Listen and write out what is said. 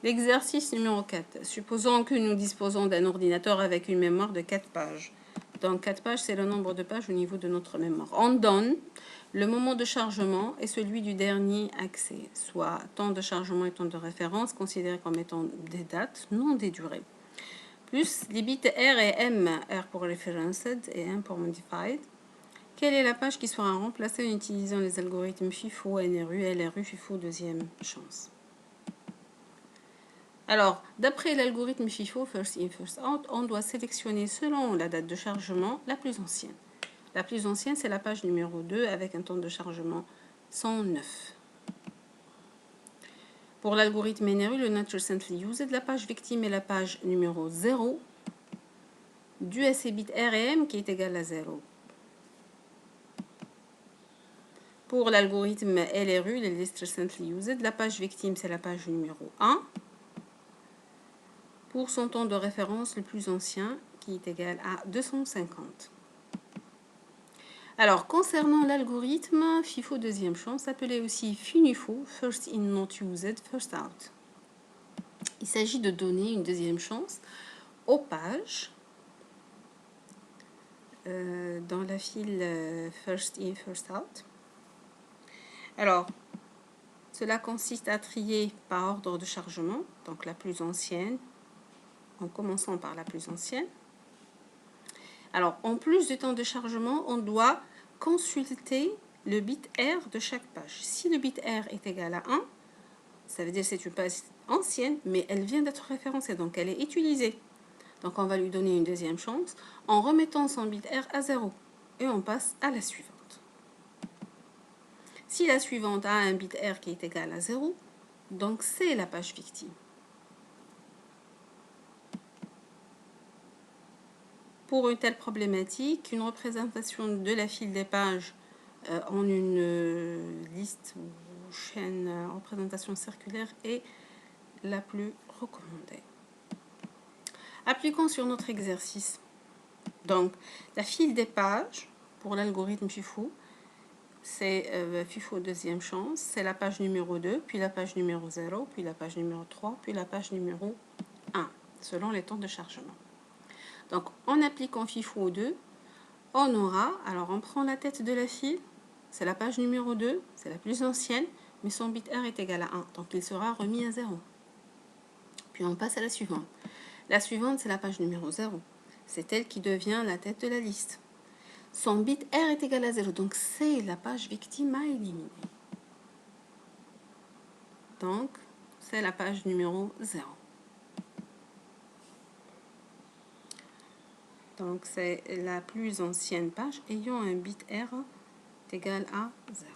L'exercice numéro 4. Supposons que nous disposons d'un ordinateur avec une mémoire de 4 pages. Donc 4 pages, c'est le nombre de pages au niveau de notre mémoire. On donne le moment de chargement et celui du dernier accès, soit temps de chargement et temps de référence, considérés comme étant des dates, non des durées. Plus les bits R et M, R pour referenced et M pour modified. Quelle est la page qui sera remplacée en utilisant les algorithmes FIFO, NRU, LRU, FIFO deuxième chance? Alors, d'après l'algorithme FIFO, First In, First Out, on doit sélectionner selon la date de chargement la plus ancienne. La plus ancienne, c'est la page numéro 2 avec un temps de chargement 109. Pour l'algorithme NRU, le Not Recently Used, la page victime est la page numéro 0 due à ces bits R et M qui est égal à 0. Pour l'algorithme LRU, le Least Recently Used, la page victime, c'est la page numéro 1 pour son temps de référence le plus ancien qui est égal à 250. Alors, concernant l'algorithme FIFO deuxième chance, appelé aussi FINUFO, First In Not Used, First Out. Il s'agit de donner une deuxième chance aux pages dans la file First In, First Out. Alors, cela consiste à trier par ordre de chargement, donc la plus ancienne, en commençant par la plus ancienne. Alors, en plus du temps de chargement, on doit consulter le bit R de chaque page. Si le bit R est égal à 1, ça veut dire que c'est une page ancienne, mais elle vient d'être référencée, donc elle est utilisée. Donc on va lui donner une deuxième chance en remettant son bit R à 0. Et on passe à la suivante. Si la suivante a un bit R qui est égal à 0, donc c'est la page victime. Pour une telle problématique, une représentation de la file des pages en une liste ou chaîne représentation circulaire est la plus recommandée. Appliquons sur notre exercice. Donc, la file des pages pour l'algorithme FIFO, c'est FIFO deuxième chance, c'est la page numéro 2, puis la page numéro 0, puis la page numéro 3, puis la page numéro 1, selon les temps de chargement. Donc, en appliquant FIFO 2, on aura, alors on prend la tête de la file, c'est la page numéro 2, c'est la plus ancienne, mais son bit R est égal à 1, donc il sera remis à 0. Puis on passe à la suivante. La suivante, c'est la page numéro 0. C'est elle qui devient la tête de la liste. Son bit R est égal à 0, donc c'est la page victime à éliminer. Donc, c'est la page numéro 0. Donc, c'est la plus ancienne page ayant un bit R égal à 0.